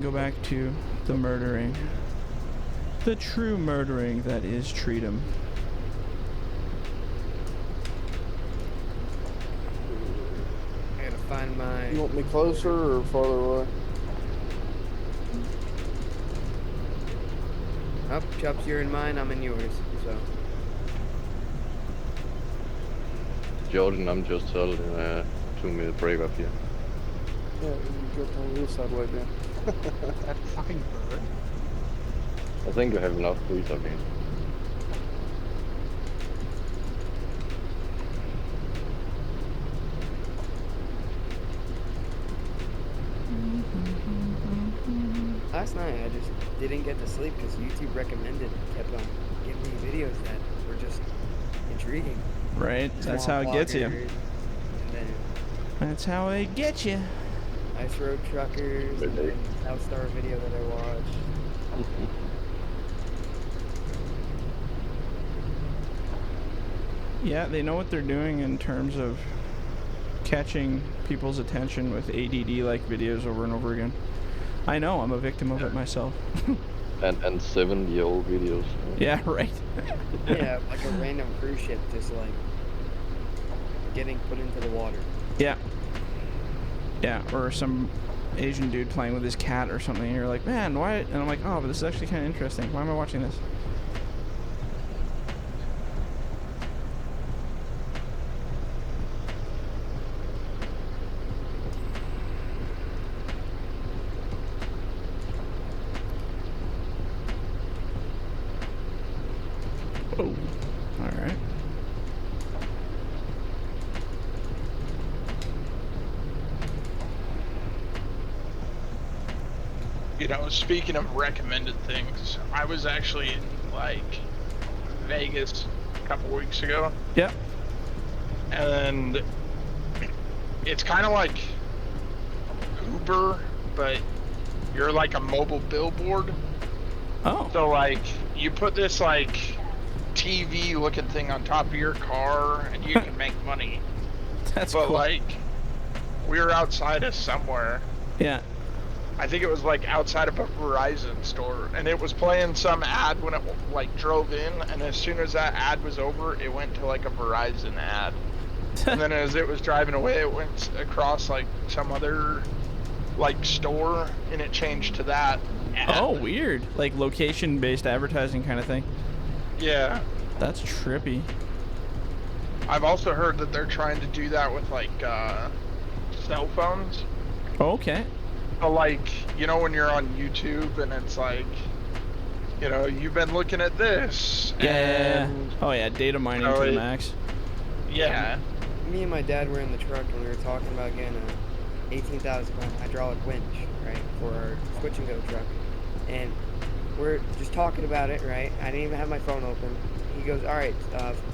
Go back to the murdering. The true murdering that is Treatum. I gotta find my... You want me closer or farther away? Oh, Chubbs, you're in mine, I'm in yours, so... Jordan, I'm just holding a 2-minute break up here. Yeah, you go on this side way down. That fucking bird. I think I have enough trees up here. Last night I just didn't get to sleep because YouTube recommended, kept on giving me videos that were just intriguing. Right? That's how it gets you. And then That's how it gets you. Ice Road Truckers, and then Outstar video that I watched. Yeah, they know what they're doing in terms of catching people's attention with ADD-like videos over and over again. I know, I'm a victim of it myself. and 7-year-old videos. Yeah, right. Yeah, like a random cruise ship just like getting put into the water. Yeah. Yeah, or some Asian dude playing with his cat or something, and you're like, man, why? And I'm like, oh, but this is actually kind of interesting. Why am I watching this? Oh, all right. You know, speaking of recommended things, I was actually in, like, Vegas a couple weeks ago. Yep. And it's kind of like Uber, but you're like a mobile billboard. Oh. So, like, you put this, like, TV-looking thing on top of your car, and you can make money. That's But, cool. like, we were outside of somewhere. Yeah. I think it was like outside of a Verizon store, and it was playing some ad when it like drove in, and as soon as that ad was over, it went to like a Verizon ad. And then as it was driving away, it went across like some other like store, and it changed to that ad. Oh, weird. Like location-based advertising kind of thing. Yeah. That's trippy. I've also heard that they're trying to do that with like cell phones. Oh, okay. So, like, you know, when you're on YouTube and it's like, you know, you've been looking at this. Yeah. And, Oh, yeah. Data mining Oh, to the it- max. yeah. Me and my dad were in the truck and we were talking about getting a 18,000 pound hydraulic winch, right, for our switch and go truck. And we're just talking about it, right? I didn't even have my phone open. He goes, all right,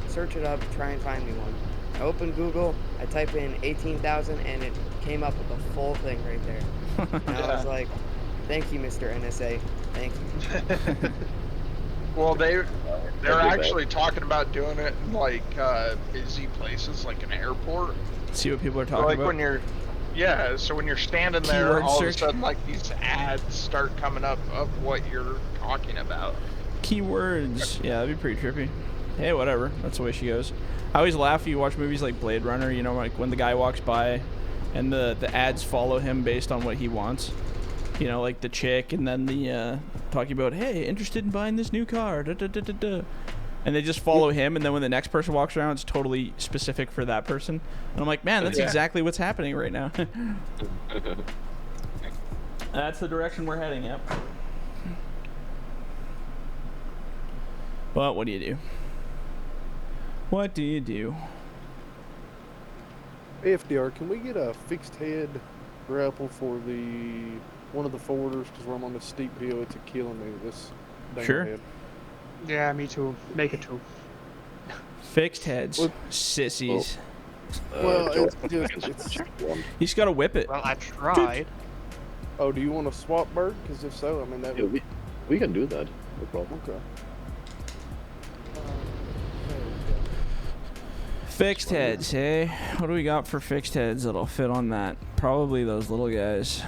search it up, try and find me one. I open Google, I type in 18,000 and it came up with the full thing right there. And I was like, thank you, Mr. NSA. Thank you. Well, they're that. actually talking about doing it in like busy places, like an airport. See what people are So, talking like about. when you're, yeah. So when you're standing there, Keyword all search. of a sudden, like these ads start coming up of what you're talking about. Keywords. Yeah, that'd be pretty trippy. Hey, whatever. That's the way she goes. I always laugh when you watch movies like Blade Runner, you know, like when the guy walks by and the ads follow him based on what he wants. You know, like the chick and then the talking about, hey, interested in buying this new car. Da, da, da, da, da. And they just follow him, and then when the next person walks around, it's totally specific for that person. And I'm like, man, that's Yeah. exactly what's happening right now. That's the direction we're heading, yep. But what do you do? What do you do? Hey, FDR, can we get a fixed head grapple for one of the forwarders? Because when I'm on this steep hill, it's killing me. This dang Sure. head. Yeah, me too. Make it two. Fixed heads. What? Sissies. Well, it's Jordan, just- it's- check one. You just gotta whip it. Well, I tried. Oh, do you want to swap bird? Because if so, I mean that Yeah, would. we can do that. No problem. Okay. Fixed heads, hey? What do we got for fixed heads that'll fit on that? Probably those little guys.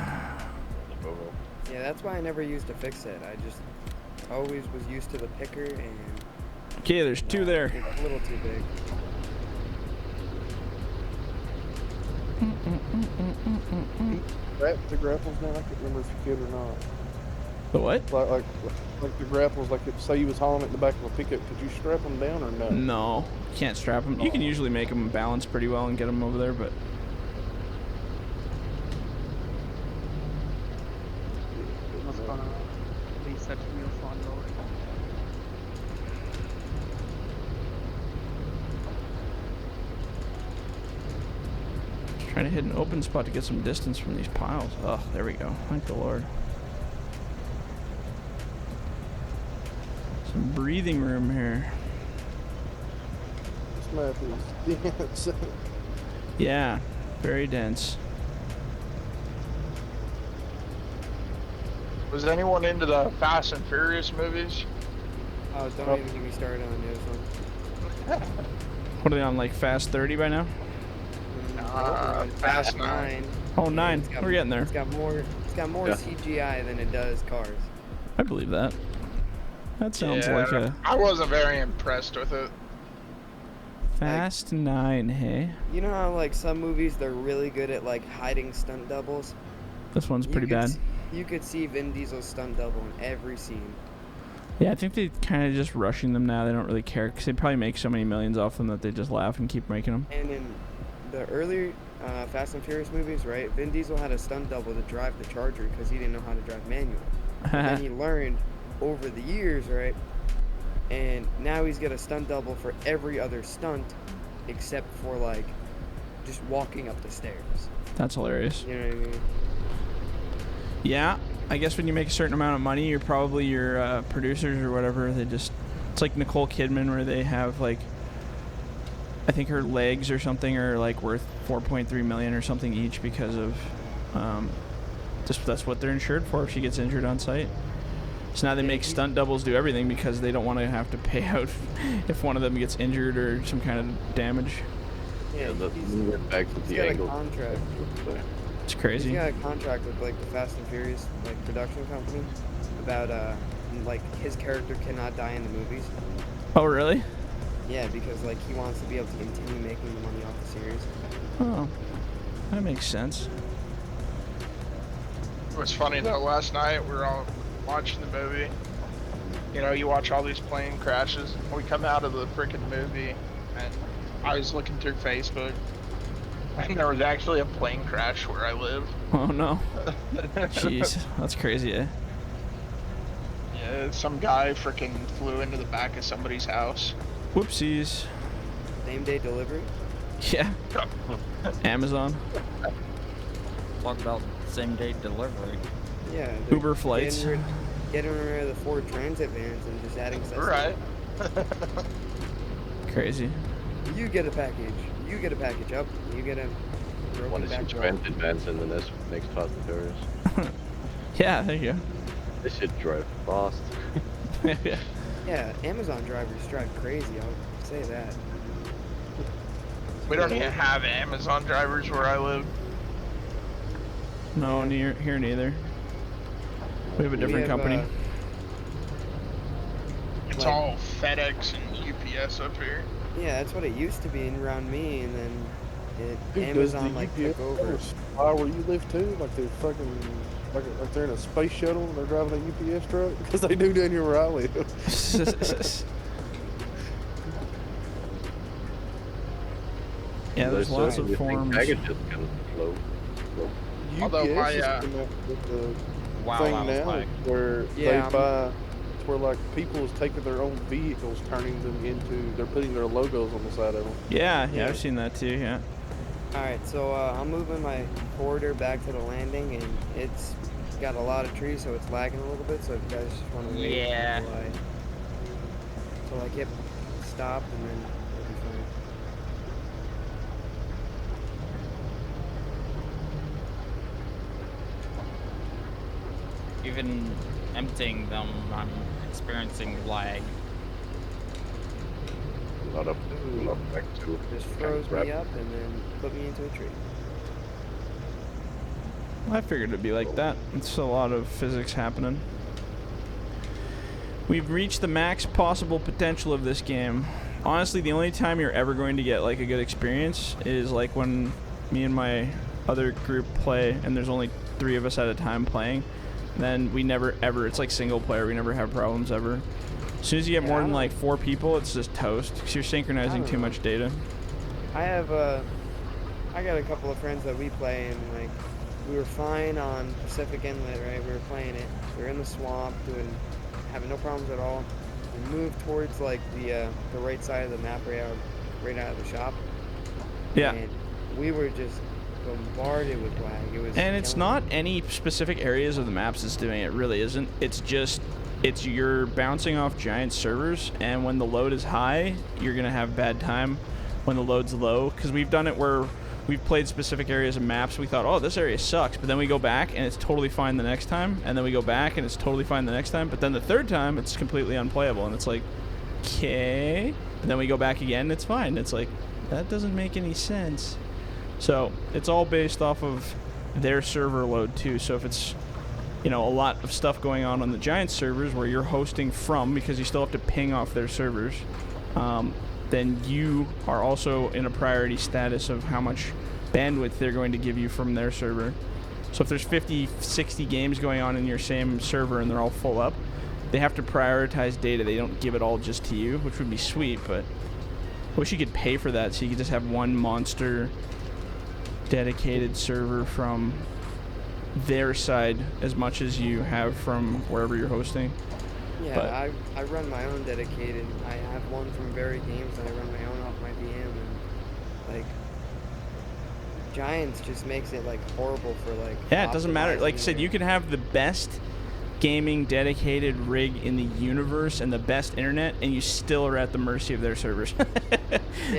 Yeah, that's why I never used a fix it. I just always was used to the picker, and Okay, there's two there. it's a little too big. The grapples now, I can't remember if you could or not. The what? Like the grapples, like if, say you was hauling it in the back of a pickup, could you strap them down or no? No, can't strap them. You can usually make them balance pretty well and get them over there, but I was gonna reset your phone load. trying to hit an open spot to get some distance from these piles. Oh, there we go. Thank the Lord. Some breathing room here. This map is dense. Yeah, very dense. Was anyone into the Fast and Furious movies? Oh, don't even get me started on those ones. What are they on, like Fast 30 by now? Fast 9. Oh, Yeah, 9. it's got- We're getting there. It's got more Yeah. CGI than it does cars. I believe that. That sounds Yeah, like a I wasn't very impressed with it. Fast 9, hey? You know how like some movies they're really good at like hiding stunt doubles? This one's pretty bad. You could see Vin Diesel's stunt double in every scene. Yeah, I think they kind of just rushing them now. They don't really care because they probably make so many millions off them that they just laugh and keep making them. And in the earlier Fast and Furious movies, right, Vin Diesel had a stunt double to drive the Charger because he didn't know how to drive manual. And then he learned over the years, right? And now he's got a stunt double for every other stunt except for like just walking up the stairs. That's hilarious. You know what I mean? Yeah, I guess when you make a certain amount of money, you're probably your producers or whatever. They just, it's like Nicole Kidman where they have like, I think her legs or something are like worth 4.3 million or something each because of, just that's what they're insured for if she gets injured on site. So now they make stunt doubles do everything because they don't want to have to pay out if one of them gets injured or some kind of damage. Yeah, the he's back with he's the got a angle. contract. It's He's crazy. got a contract with like the Fast and Furious like production company about like his character cannot die in the movies. Oh, really? Yeah, because like he wants to be able to continue making the money off the series. Oh, that makes sense. It was funny though, last night we were all watching the movie. You know, you watch all these plane crashes. We come out of the freaking movie and I was looking through Facebook and there was actually a plane crash where I live. Oh no. Jeez, that's crazy, eh? Yeah, some guy freaking flew into the back of somebody's house. Whoopsies. Same day delivery. Yeah. Amazon. Talk about same day delivery. Yeah. they're Uber flights. Getting rid of the Ford Transit vans and just adding stuff. Right. Crazy. You get a package. You get a package up. You get a One broken is back huge door. transit vans in the next Fast and Furious. Yeah, there you This should drive fast. go. Yeah. Yeah, Amazon drivers drive crazy. I'll say that. We don't even have Amazon drivers where I live. No, near here neither. We have a different have, company. It's Like- all FedEx and UPS up here. Yeah, that's what it used to be around me, and then Dude, Amazon does the like UPS took over. spy where you live too? Like they're fucking, like they're in a space shuttle and they're driving a UPS truck? Because they do down here where I live. Yeah, there's lots of you think forms. packages can flow. Although UPS my, is coming up with the Wow, thing that was now like where Yeah, they buy, it's where like people is taking their own vehicles, turning them into, they're putting their logos on the side of them. Yeah, Yeah. I've seen that too, yeah. Alright, so I'm moving my forwarder back to the landing, and it's got a lot of trees, so it's lagging a little bit, so if you guys just want to wait Yeah. until I get stopped, and then it'll be fine. even emptying them, I'm experiencing lag. A lot of back to Just kind froze of grab. me up, and then put me into a tree. I figured it'd be like that. It's a lot of physics happening. We've reached the max possible potential of this game. Honestly, the only time you're ever going to get like a good experience is like when me and my other group play and there's only 3 of us at a time playing. Then we never ever, it's like single player, we never have problems ever. As soon as you get more than like 4 people, it's just toast because you're synchronizing too much data. I got a couple of friends that we play, and like we were fine on Pacific Inlet, right? We were playing it. We were in the swamp, having no problems at all. We moved towards like the right side of the map, right out of the shop. Yeah. And we were just bombarded with lag. It was. And it's not any specific areas of the maps that's doing it. It really isn't. It's just you're bouncing off giant servers, and when the load is high, you're gonna have bad time. When the load's low, because we've done it where we've played specific areas of maps, we thought, oh, this area sucks, but then we go back and it's totally fine the next time, and then we go back and it's totally fine the next time, but then the third time it's completely unplayable, and it's like, okay, and then we go back again and it's fine. It's like, that doesn't make any sense. So it's all based off of their server load too. So if it's, you know, a lot of stuff going on the giant servers where you're hosting from, because you still have to ping off their servers, then you are also in a priority status of how much bandwidth they're going to give you from their server. So if there's 50, 60 games going on in your same server and they're all full up, they have to prioritize data. They don't give it all just to you, which would be sweet, but I wish you could pay for that so you could just have one monster dedicated server from their side as much as you have from wherever you're hosting. Yeah, But I run my own dedicated. I have one from Very Games, and I run my own off my VM. And like, Giants just makes it like horrible for like. yeah, it doesn't matter. Like I said, optimizing you can have the best gaming dedicated rig in the universe and the best internet, and you still are at the mercy of their servers.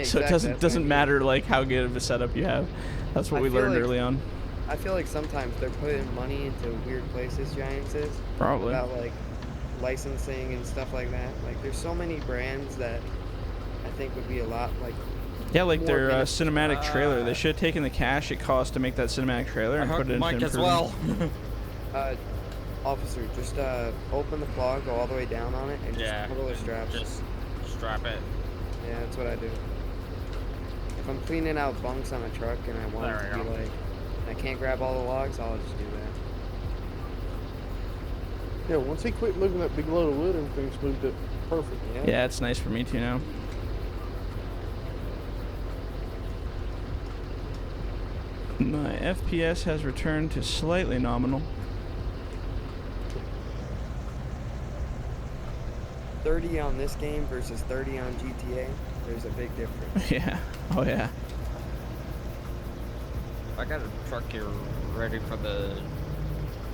So exactly, it doesn't matter like how good of a setup you have. That's what I we feel learned like- early on. I feel like sometimes they're putting money into weird places. Giants is Probably. about like licensing and stuff like that. Like, there's so many brands that I think would be a lot like. Yeah, like more their benefit- cinematic trailer. They should have taken the cash it cost to make that cinematic trailer and put it into Mike as improvement. well. Officer, just open the claw, go all the way down on it, and Yeah, just pull the and straps. just strap it. Yeah, that's what I do. If I'm cleaning out bunks on a truck and I want There it to we be go. like, I can't grab all the logs, I'll just do that. Yeah, once he quit moving that big load of wood, everything's moved up perfect. Yeah, it's nice for me too now. My FPS has returned to slightly nominal. 30 on this game versus 30 on GTA, there's a big difference. Yeah. Oh yeah. I got a truck here ready for the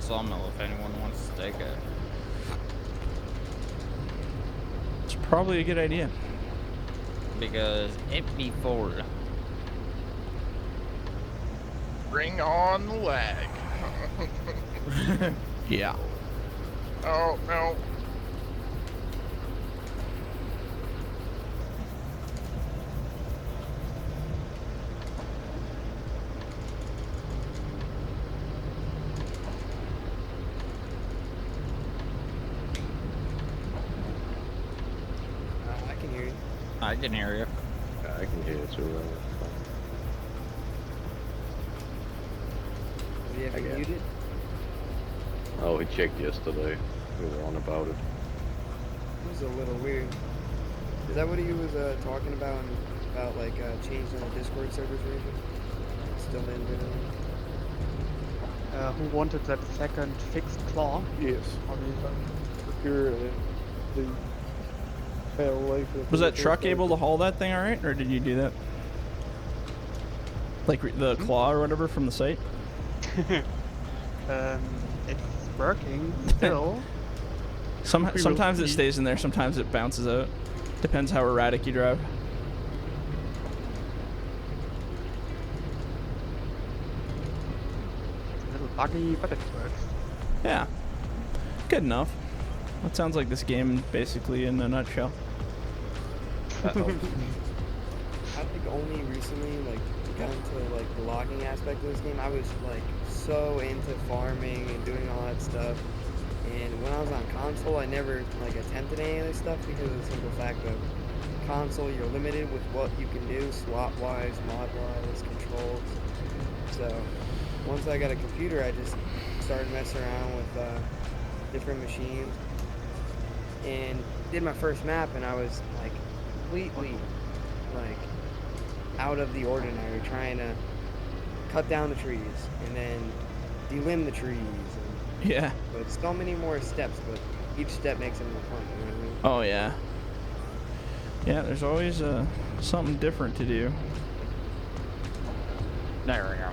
sawmill if anyone wants to take it. It's probably a good idea. Because it be full. Bring on the lag. Yeah. Oh, no. I can hear you. I can hear you. Yeah, I can hear it too. Do you have I it guess. muted? Oh, he checked yesterday. We were on about it. It was a little weird. Is that what he was talking about? About like changing the Discord servers version? Still in there? Who wanted that second fixed claw? Yes. Procure the fail away for the Was that truck able to haul that thing all right, or did you do that? Like the claw or whatever from the site? It's working still. Sometimes it stays in there, sometimes it bounces out. Depends how erratic you drive. It's a little buggy, but it works. Yeah. Good enough. That sounds like this game basically in a nutshell. I think only recently, like got into like the logging aspect of this game, I was like so into farming and doing all that stuff. And when I was on console, I never like attempted any of this stuff because of the simple fact of console, you're limited with what you can do, slot-wise, mod-wise, controls. So once I got a computer, I just started messing around with different machines and did my first map, and I was like completely like out of the ordinary, trying to cut down the trees and then delimb the trees. Yeah. But so many more steps, but each step makes it more fun. You know what I mean? Oh yeah. Yeah, there's always something different to do. There we go.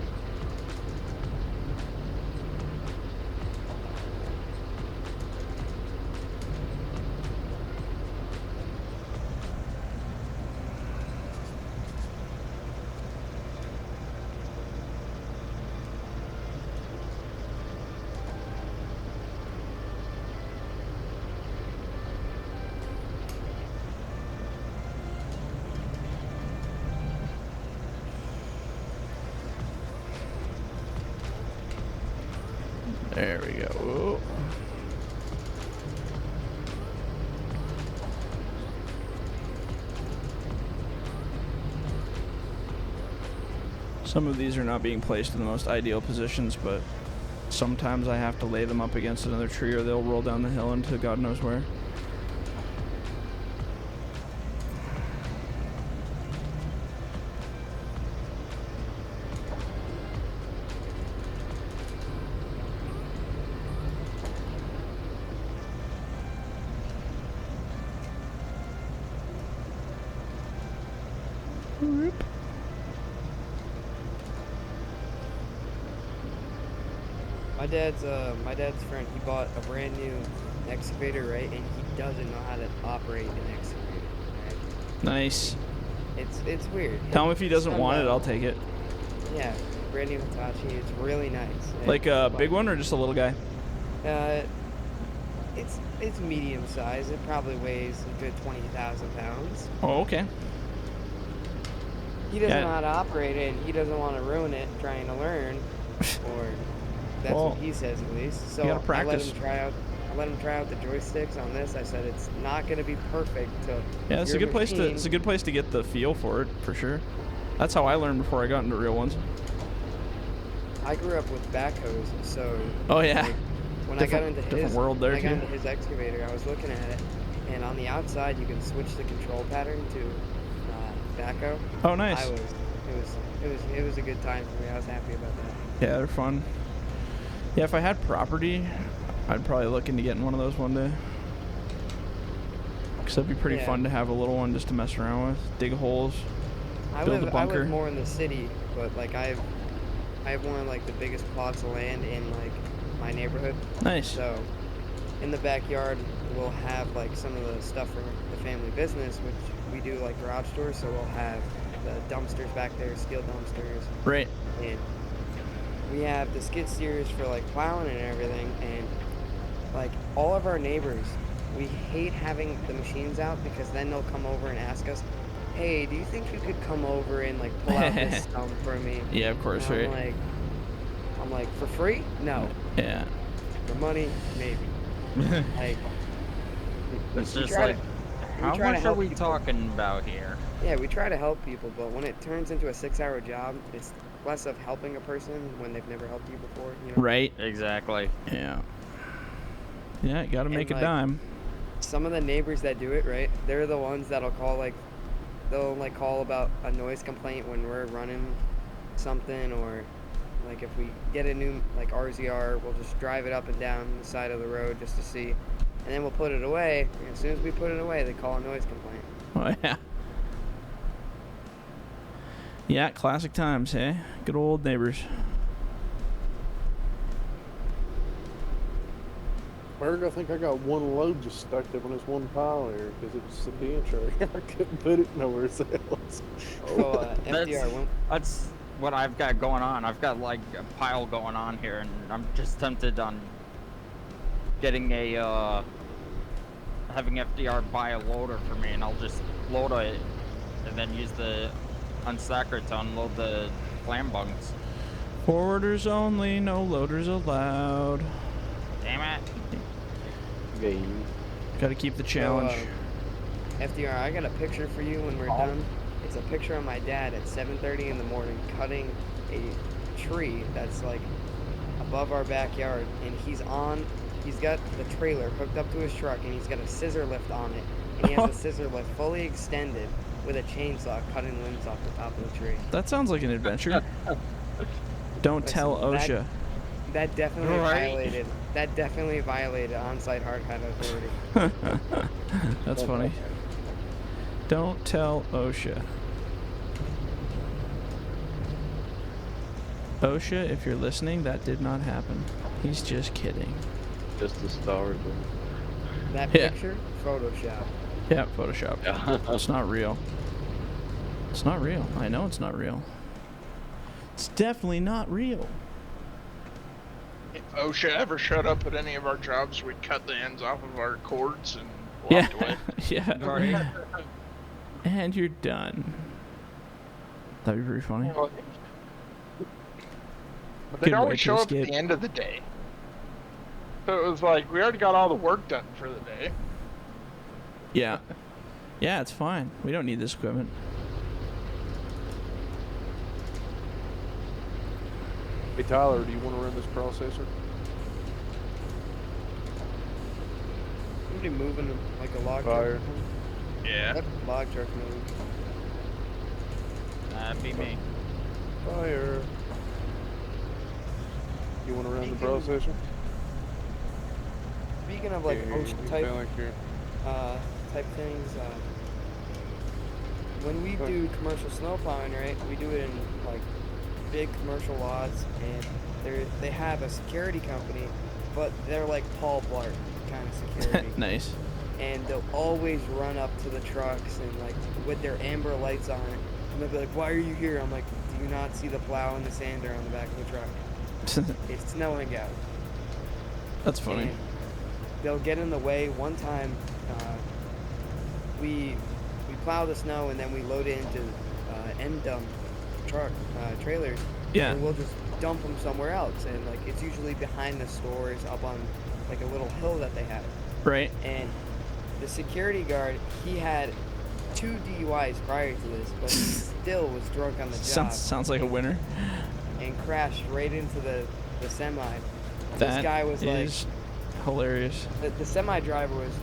There we go. Whoa. Some of these are not being placed in the most ideal positions, but sometimes I have to lay them up against another tree or they'll roll down the hill into God knows where. My dad's friend, he bought a brand new excavator, right? And he doesn't know how to operate an excavator. Right? Nice. It's weird. Tell him if he doesn't want it, I'll take it. Yeah, brand new Hitachi. It's really nice. Like a big one or just a little guy? It's medium size. It probably weighs a good 20,000 pounds. Oh, okay. He doesn't know how to operate it, and he doesn't want to ruin it trying to learn, or that's what he says at least. So you gotta practice. I let him try out the joysticks on this. I said it's not going to be perfect. Yeah, it's a good place to. It's a good place to get the feel for it, for sure. That's how I learned before I got into real ones. I grew up with backhoes, so. Oh yeah. Like, when I got into his excavator, I was looking at it, and on the outside you can switch the control pattern to backhoe. Oh nice. It was a good time for me. I was happy about that. Yeah, they're fun. Yeah, if I had property, I'd probably look into getting one of those one day. Because that'd be pretty fun to have a little one just to mess around with. Dig holes, build a bunker. I live more in the city, but like I have one of like the biggest plots of land in like my neighborhood. Nice. So in the backyard we'll have like some of the stuff for the family business, which we do like garage doors. So we'll have the dumpsters back there, steel dumpsters. Right. And we have the skid steers for like plowing and everything, and like all of our neighbors, we hate having the machines out because then they'll come over and ask us, hey, do you think you could come over and like pull out this stump for me? Yeah, of course, and right. I'm like, for free? No. Yeah. For money? Maybe. Like, it's just like, how much are we talking about here? Yeah, we try to help people, but when it turns into a 6-hour job, it's less of helping a person when they've never helped you before. You know? Right. Exactly. Yeah. Yeah, you gotta make a dime. Some of the neighbors that do it, right, they're the ones that'll call, they'll call about a noise complaint when we're running something, or like if we get a new RZR, we'll just drive it up and down the side of the road just to see, and then we'll put it away, and as soon as we put it away, they call a noise complaint. Oh yeah. Yeah, classic times, hey? Good old neighbors. Berg, I think I got one load just stuck up on this one pile here because it was a bench right. I couldn't put it nowhere else. So, FDR, that's what I've got going on. I've got like a pile going on here, and I'm just tempted on getting having FDR buy a loader for me, and I'll just load it and then use the unstack her to unload the clam bunks. Forwarders only, no loaders allowed. Damn it. Game. Gotta keep the challenge. FDR, I got a picture for you when we're done. It's a picture of my dad at 7:30 in the morning cutting a tree that's like above our backyard, and he's got the trailer hooked up to his truck, and he's got a scissor lift on it, and he has the scissor lift fully extended with a chainsaw cutting limbs off the top of the tree. That sounds like an adventure. Don't tell OSHA. That definitely Right. violated. That definitely violated on-site hard hat authority. That's funny. Don't tell OSHA. OSHA, if you're listening, that did not happen. He's just kidding. Just the story. That Yeah. picture, Photoshop. Yeah, Photoshop. Yeah. It's not real. It's not real. I know it's not real. It's definitely not real. If OSHA ever showed up at any of our jobs, we'd cut the ends off of our cords and Yeah. walked away. Yeah. Right. And you're done. That'd be pretty funny. But Good they'd way always to show up at escape. the end of the day. So it was like, we already got all the work done for the day. Yeah. Yeah, it's fine. We don't need this equipment. Hey Tyler, do you want to run this processor? Somebody moving like a log Fire. truck. Yeah. Yep, log truck moving. That'd be me. Fire. You want to run the processor? Speaking of like Yeah, ocean you type sound like you're- type things, when we Go do commercial snow plowing, right? We do it in like big commercial lots, and they have a security company, but they're like Paul Blart kind of security. Nice. And they'll always run up to the trucks and like with their amber lights on it, and they'll be like, "Why are you here?" I'm like, "Do you not see the plow and the sander on the back of the truck? It's snowing out." That's funny. And they'll get in the way. One time, we plow the snow and then we load it into end dump trailers. Yeah. And we'll just dump them somewhere else, and like it's usually behind the stores, up on like a little hill that they have. Right. And the security guard, he had 2 DUIs prior to this, but he still was drunk on the job. Sounds like a winner. And crashed right into the semi. That This guy was like, is hilarious. the semi driver was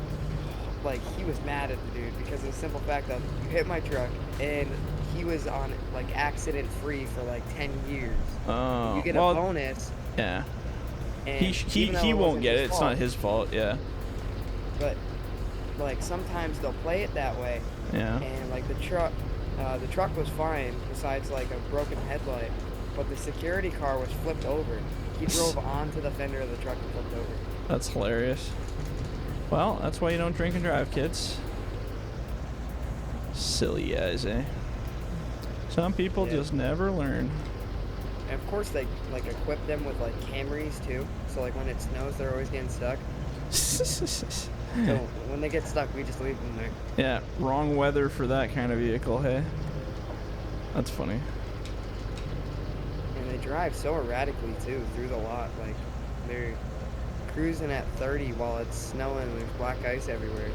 like, he was mad at the dude because of the simple fact that you hit my truck and he was on like accident free for like 10 years. Oh. You get well, a bonus. Yeah. And He even though he it won't wasn't get his it. It's fault, not his fault. Yeah. But like sometimes they'll play it that way. Yeah. And like the truck was fine besides like a broken headlight, but the security car was flipped over. He drove onto the fender of the truck and flipped over. That's hilarious. Well, that's why you don't drink and drive, kids. Silly guys, eh? Some people Yeah. just never learn. And of course they like equip them with like Camrys too. So like when it snows, they're always getting stuck. So when they get stuck, we just leave them there. Yeah, wrong weather for that kind of vehicle, hey? That's funny. And they drive so erratically too through the lot. Like they're cruising at 30 while it's snowing and there's black ice everywhere.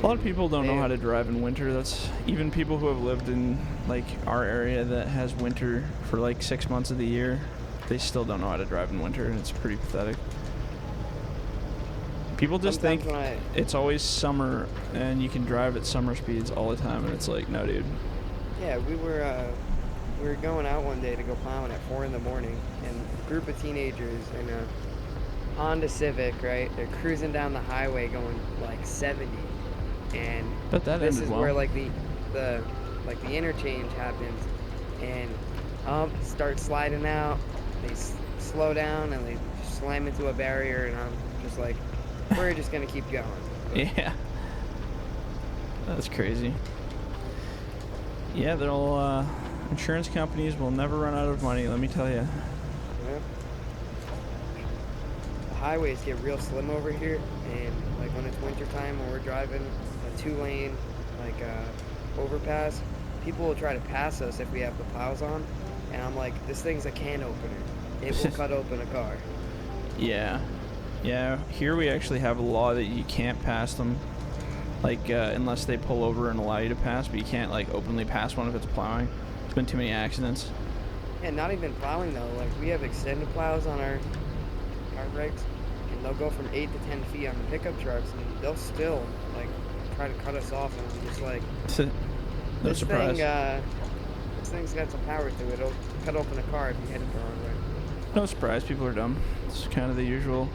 A lot of people don't know They- how to drive in winter. That's even people who have lived in like our area that has winter for like 6 months of the year. They still don't know how to drive in winter, and it's pretty pathetic. People just Sometimes think when I- it's always summer and you can drive at summer speeds all the time, and it's like, no, dude. Yeah, we were going out one day to go plowing at 4 in the morning, and a group of teenagers in a Honda Civic, right? They're cruising down the highway going like 70, and But that this ended is well. where like the interchange happens, and start sliding out. They slow down and they slam into a barrier, and I'm just like, we're just gonna keep going. Yeah. That's crazy. Yeah, they'll insurance companies will never run out of money, let me tell you. Yep. The highways get real slim over here, and like when it's winter time when we're driving a 2-lane like overpass, people will try to pass us if we have the plows on, and I'm like, this thing's a can opener. It will cut open a car. Yeah. Yeah, here we actually have a law that you can't pass them, like, unless they pull over and allow you to pass, but you can't, like, openly pass one if it's plowing. There's been too many accidents. And not even plowing, though. Like, we have extended plows on our rigs, and they'll go from 8 to 10 feet on the pickup trucks, and they'll still, like, try to cut us off, and I'm just like, No surprise. This thing's got some power to it. It'll cut open a car if you hit it the wrong way. No surprise, people are dumb. It's kind of the usual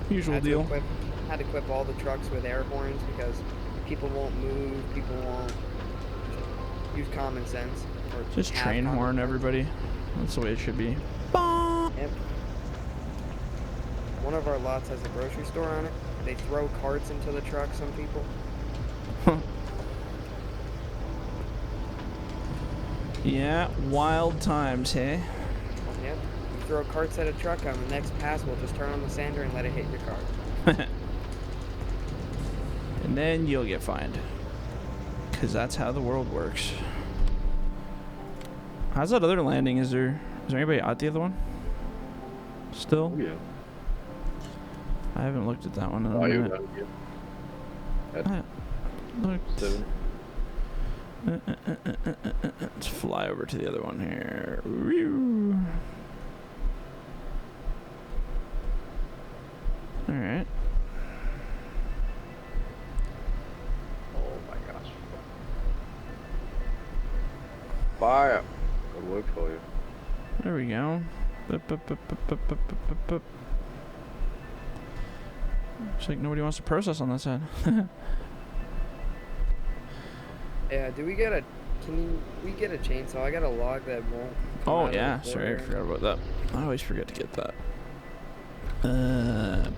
deal. Had to equip all the trucks with air horns because people won't move, people won't use common sense. Or Just have train common horn sense. everybody. That's the way it should be. Yep. One of our lots has a grocery store on it. They throw carts into the truck, some people. Yeah, wild times, hey? Yep. You throw carts at a truck, on the next pass we'll just turn on the sander and let it hit your car. And then you'll get fined. Because that's how the world works. How's that other landing? Is there anybody at the other one? Still? Oh, yeah. I haven't looked at that one in a Are you minute. down here? At Look. 7? Let's fly over to the other one here. Whew. All right. Oh my gosh. Fire! Good work for you. There we go. Bup, bup, bup, bup, bup, bup, bup, bup, bup. Looks like nobody wants to process on that side. Yeah, can we get a chainsaw? I got a log that won't come Oh out of the yeah, floor sorry, I here. forgot about that. I always forget to get that.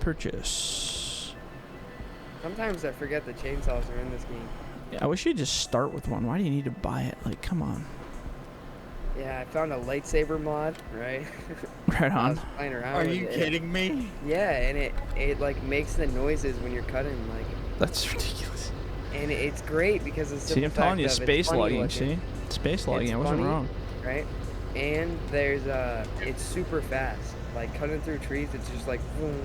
Purchase. Sometimes I forget the chainsaws are in this game. Yeah, I wish you'd just start with one. Why do you need to buy it? Like, come on. Yeah, I found a lightsaber mod, right? Right I was on. playing around Are with you it. kidding me? Yeah, and it like makes the noises when you're cutting, like, That's ridiculous. and it's great because it's See, I'm telling you, space logging. See, space logging. I wasn't funny. wrong. Right? And there's it's super fast. Like cutting through trees, it's just like boom.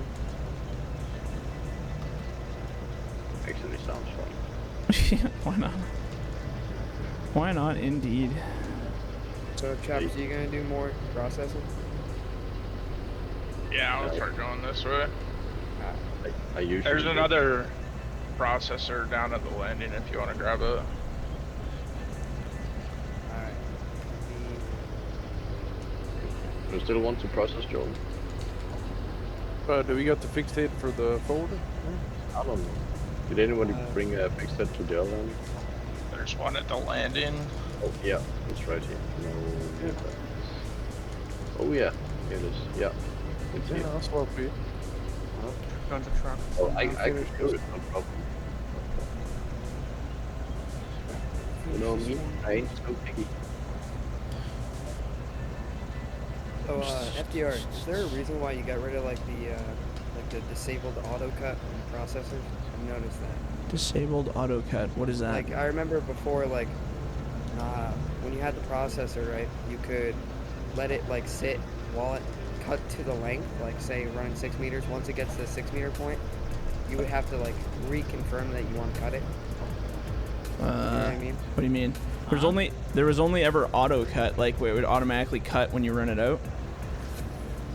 Actually sounds fun. Why not? Why not, indeed. So Choppers, you gonna do more processing? Yeah, I'll start going this way. I usually There's do. another processor down at the landing if you want to grab it. Alright. You still want to process, Jordan? Do we got the fixed head for the folder? I don't know. Did anybody bring a fixed head to their landing? There's one at the landing. Oh yeah, it's right here. No. Oh yeah, here it is. Yeah, it's Yeah, here. I'll swap it. Guns a truck. Oh, I could do it, no problem. You know me, I ain't so picky. So FDR, is there a reason why you got rid of like the disabled auto cut on the processors? I've noticed that. Disabled auto cut. What is that? Like I remember before, like when you had the processor, right? You could let it like sit while it cut to the length, like say running 6 meters. Once it gets to the 6 meter point, you would have to like reconfirm that you want to cut it. You know what I mean? What do you mean? There was only ever auto cut, like where it would automatically cut when you run it out.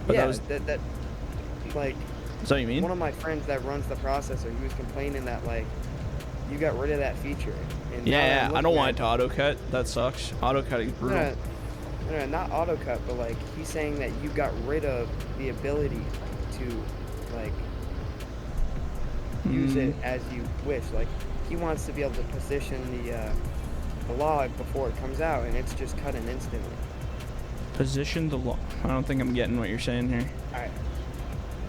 But yeah, that was, that like is that what you mean? one of my friends that runs the processor, he was complaining that like you got rid of that feature. And now Yeah, I'm I don't looking want at- it to auto cut. That sucks. Auto cutting is brutal. No, not auto cut, but like he's saying that you got rid of the ability to like use it as you wish. Like he wants to be able to position the log before it comes out, and it's just cutting instantly. Position the log. I don't think I'm getting what you're saying here. All right.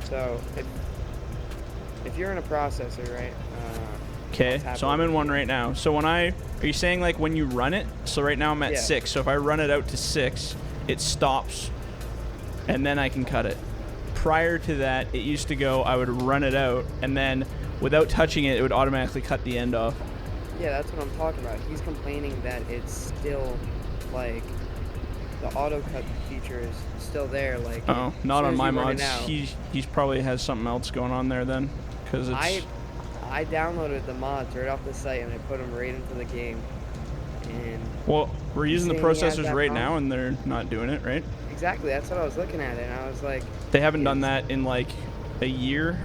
So if you're in a processor, right? Okay, so I'm in one right now. So are you saying like when you run it? So right now I'm at Yeah. 6. So if I run it out to 6, it stops, and then I can cut it. Prior to that, it used to go, I would run it out, and then without touching it, it would automatically cut the end off. Yeah, that's what I'm talking about. He's complaining that it's still, like, the auto cut feature is still there. Like, Oh, as not soon on as my you run it mods. out- He's probably has something else going on there then, because it's. I downloaded the mods right off the site and I put them right into the game. And Well, we're using the saying he has processors that right problem? now, and they're not doing it, right? exactly, that's what I was looking at, and I was like, They haven't done Is- that in like a year,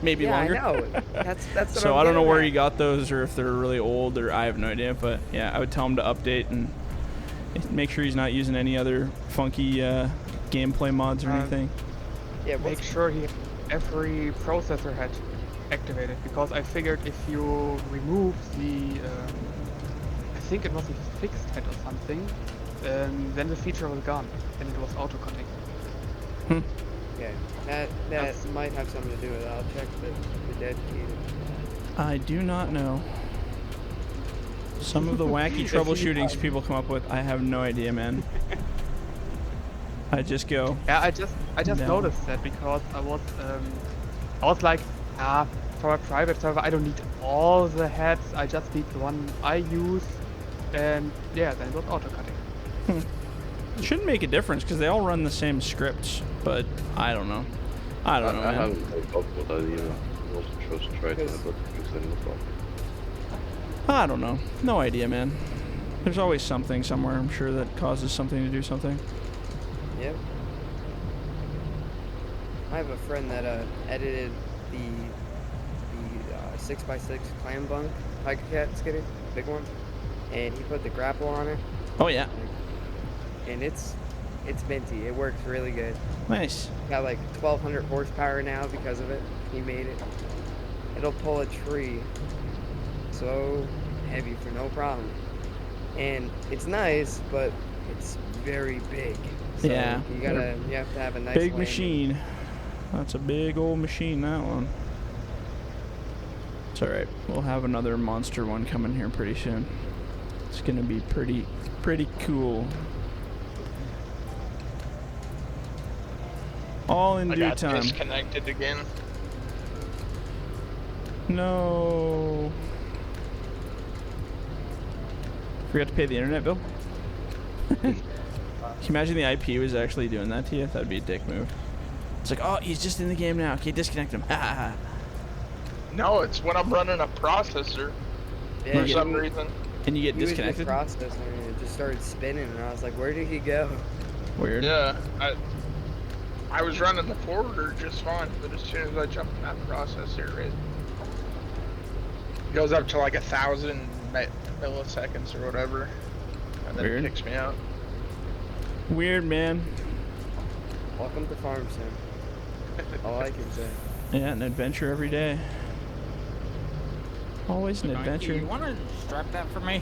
maybe yeah, longer. I know. That's what So I'm I don't know getting where at. you got those, or if they're really old, or I have no idea. But yeah, I would tell him to update and make sure he's not using any other funky gameplay mods or anything. Yeah, Make what's sure he every processor head activated, because I figured if you remove the, I think it was a fixed head or something, then the feature was gone and it was auto-cutting. yeah, that That's- might have something to do with it. I'll check the dead key. I do not know. Some of the wacky troubleshootings people come up with, I have no idea, man. I just go. Yeah, I just No. noticed that because I was like, for a private server I don't need all the heads, I just need the one I use, and yeah, then it was auto-cutting. It shouldn't make a difference because they all run the same scripts, but I don't know. I don't know, I man. haven't heard of what I either. I was just trying to Because- but things in the phone. I don't know. No idea, man. There's always something somewhere, I'm sure, that causes something to do something. Yep. I have a friend that edited the 6x6 clam bunk tiger cat skitty, big one, and he put the grapple on it, Oh, yeah. and it's minty. It works really good. Nice. Got like 1,200 horsepower now because of it. He made it. It'll pull a tree so heavy for no problem, and it's nice, but it's very big. So Yeah, you have to have a nice Big landing. machine. That's a big old machine, that one. It's alright. We'll have another monster one coming here pretty soon. It's gonna be pretty cool. All in I due got time. disconnected again. No. Forgot to pay the internet bill? Can you imagine the IP was actually doing that to you? That'd be a dick move. It's like, oh, he's just in the game now. Okay, disconnect him. Ha ha ha. No, it's when I'm running a processor Yeah, for he- some reason. And you get he was disconnected? just processing and it just started spinning, and I was like, where did he go? Weird. Yeah, I was running the forwarder just fine, but as soon as I jump in that processor, it goes up to like 1,000 milliseconds or whatever, and then Weird. it kicks me out. Weird, man. Welcome to Farm Sim. All I can say. Yeah, an adventure every day. Always an adventure. You want to strap that for me?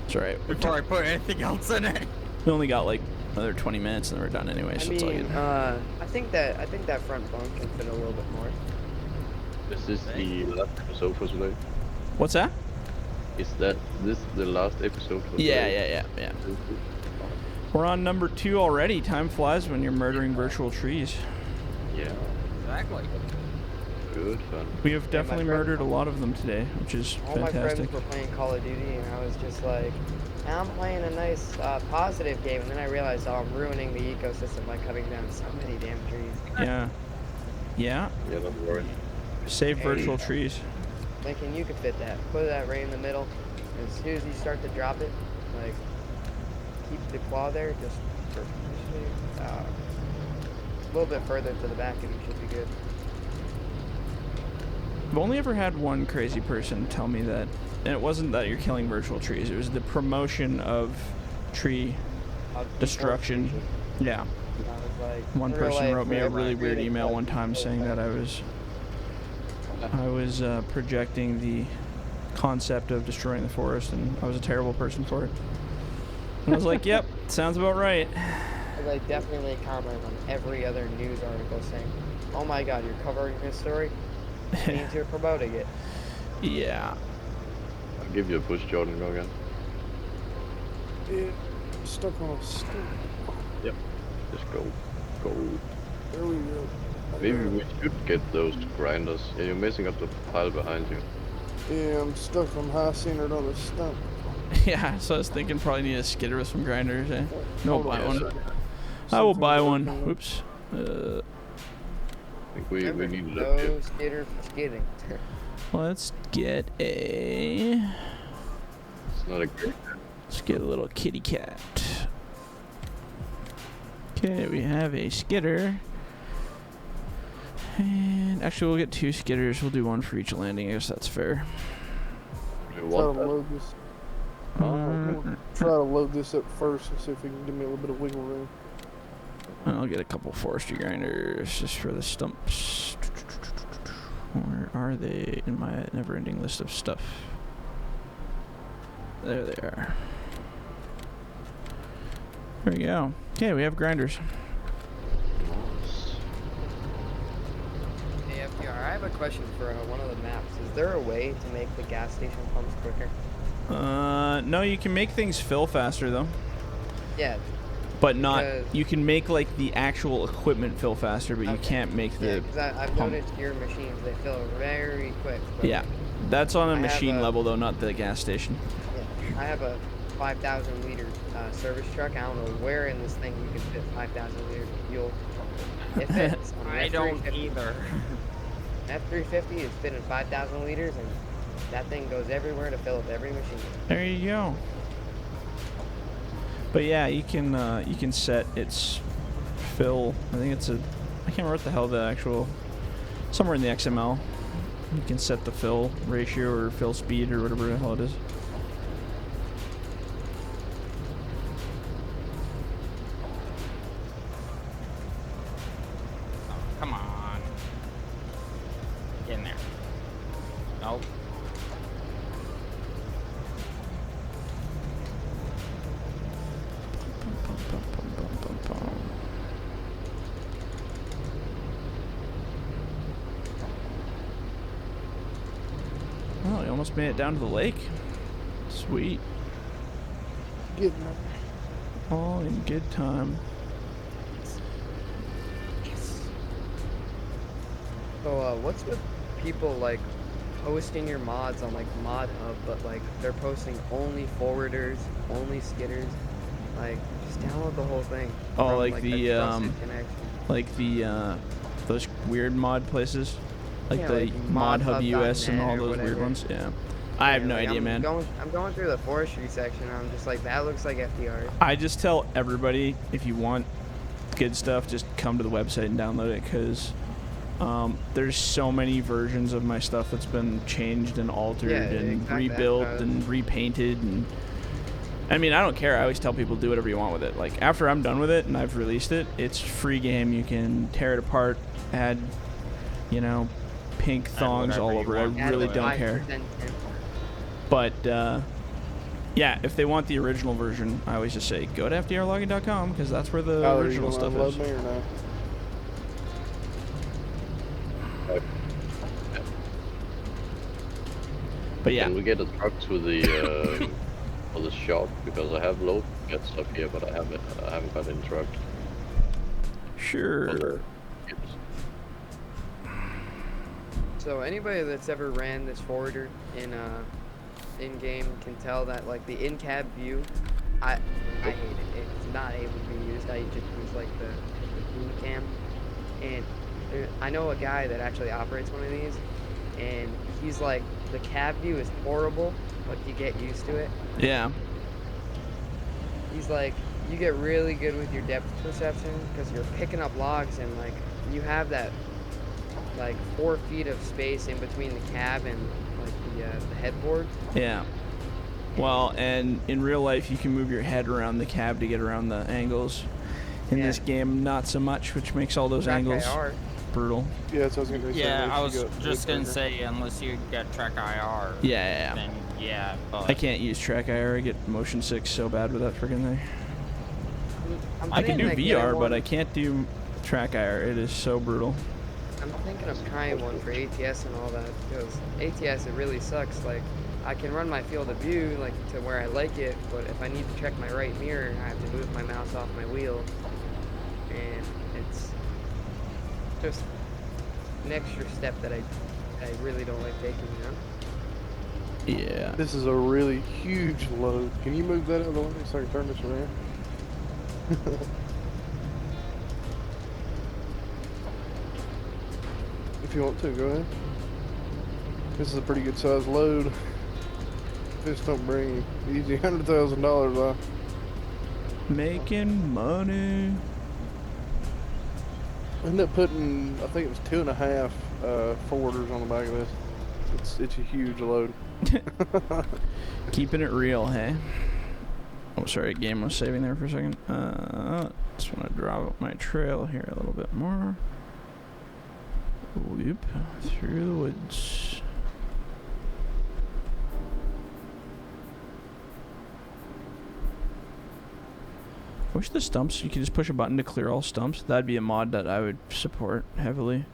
It's alright. Before I put anything else in it. We only got like another 20 minutes and then we're done anyway, I so it's all mean, good. I think that front bunk can fit a little bit more. Is this the last episode for today? What's that? Is this the last episode for Yeah, today? yeah. We're on number 2 already. Time flies when you're murdering virtual trees. Yeah, Exactly. good fun. We have definitely friend- murdered a lot of them today, which is All my fantastic. friends were playing Call of Duty, and I was just like, I'm playing a nice, positive game, and then I realized, oh, I'm ruining the ecosystem by cutting down so many damn trees. Yeah. Yeah. Yeah, don't worry. Save Hey. virtual trees. Lincoln, you could fit that. Put that right in the middle. As soon as you start to drop it, like, keep the claw there, just a little bit further to the back, and you should be good. I've only ever had one crazy person tell me that, and it wasn't that you're killing virtual trees, it was the promotion of tree destruction. Yeah. I was like, One in real person life, wrote me a wherever really I'm weird shooting, email like, one time saying that I was projecting the concept of destroying the forest, and I was a terrible person for it. And I was like, yep, sounds about right. I like definitely comment on every other news article saying, "Oh my God, you're covering this story. It means you're promoting it." Yeah. I'll give you a push, Jordan. Go again. It stuck on a stick. Yep. Just go. Go. There we go. Maybe we should get those grinders. Yeah, you're messing up the pile behind you. Yeah, I'm stuck on high centered on the stump. Yeah, so I was thinking probably need a skidder with some grinders. Eh? No, Hold buy on a one. second. I will Something's buy one. working. Whoops. I think we Remember, needed no a dip. skitter for skidding. Let's get a. It's not a great Let's get a little kitty cat. Okay, we have a skidder. And actually, we'll get 2 skidders. We'll do one for each landing. I guess that's fair. We Try to want that. load this. I'm gonna try to load this up first and see if we can give me a little bit of wiggle room. I'll get a couple forestry grinders just for the stumps. Where are they in my never-ending list of stuff? There they are. There we go. Okay, we have grinders. Nice. Hey FDR, I have a question for one of the maps. Is there a way to make the gas station pumps quicker? No, you can make things fill faster though. Yeah. But not, Because- you can make like the actual equipment fill faster, but you Okay. can't make Yeah, the, because I've pump. noticed your machines, they fill very quick. But yeah. That's on I a have machine a- level though, not the gas station. Yeah, I have a 5,000 liter service truck. I don't know where in this thing you can fit 5,000 liters of fuel. It fits. On an I don't F350. either. F350 is fitting 5,000 liters, and that thing goes everywhere to fill up every machine. There you go. But yeah, you can set its fill. I think it's a, I can't remember what the hell the actual, somewhere in the XML. You can set the fill ratio or fill speed or whatever the hell it is. Come on. Get in there. Nope. Oh, you almost made it down to the lake. Sweet. Getting there. All in good time. So, what's with people like posting your mods on like Mod Hub, but like they're posting only forwarders, only skidders? Like, just download the whole thing. Oh, from, like a the, trusted connection. Like the those weird mod places, like Yeah, the like Mod Hub US and modhub.net all or those weird whatever. ones. Yeah, I have Yeah, no like, idea, man. I'm going through the forestry section. I'm just like, that looks like FDR. I just tell everybody, if you want good stuff, just come to the website and download it, because there's so many versions of my stuff that's been changed and altered Yeah, and exactly. rebuilt and repainted. And I mean, I don't care. I always tell people, do whatever you want with it. Like, after I'm done with it and I've released it, it's free game. You can tear it apart, add, you know, pink thongs whatever all you over. I want. really Add don't 5% care. tint. But yeah, if they want the original version, I always just say go to FDRlogging.com, because that's where the Tyler, you original gonna stuff unload is. me or no? But yeah, Can we get a truck to the for the shop, because I have load get stuff here, but I haven't got any truck. sure. So anybody that's ever ran this forwarder in game can tell that like the in-cab view, I hate it. It's not able to be used. I just use like the beam cam, and I know a guy that actually operates one of these, and he's like, the cab view is horrible, but you get used to it. Yeah. He's like, you get really good with your depth perception because you're picking up logs, and like you have that like 4 feet of space in between the cab and like the headboard. Yeah. Well, and in real life, you can move your head around the cab to get around the angles. In Yeah. this game, not so much, which makes all those Track angles IR. brutal. Yeah, so I was gonna say. Yeah, unless I you was got just gonna wood say, unless you get track IR. Yeah. Then yeah, but I can't use track IR. I get motion sick so bad with that freaking thing. I'm I can do thinking of getting VR, but one- I can't do track IR. It is so brutal. I'm thinking of trying one for ATS and all that, because ATS, it really sucks. Like, I can run my field of view like to where I like it, but if I need to check my right mirror, I have to move my mouse off my wheel, and it's just an extra step that I really don't like taking, you know? Yeah. This is a really huge load. Can you move that out of the way so I can turn this around? If you want to, go ahead. This is a pretty good sized load. This don't bring easy $100,000 off. Making money. I ended up putting, I think it was 2.5 forwarders on the back of this. It's a huge load. Keeping it real, hey? Oh, sorry, game was saving there for a second. Just want to draw out my trail here a little bit more. Whoop, through the woods. I wish the stumps, you could just push a button to clear all stumps. That'd be a mod that I would support heavily.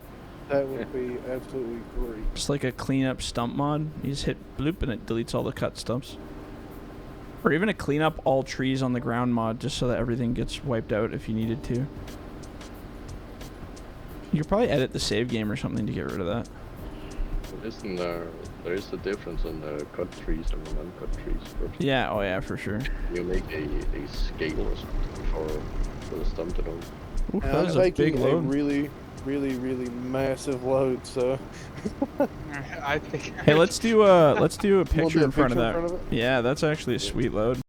That would be absolutely great. Just like a cleanup stump mod. You just hit bloop and it deletes all the cut stumps. Or even a clean up all trees on the ground mod, just so that everything gets wiped out if you needed to. You could probably edit the save game or something to get rid of that. Isn't there is a difference in the cut trees and the uncut trees? Yeah, oh yeah, for sure. You make a scale or something for the stump to know. Ooh, that I'm was a making big a load. really massive load, so. I think. Hey, let's do a picture do a in front of picture that. in front of it? Yeah, that's actually a sweet load.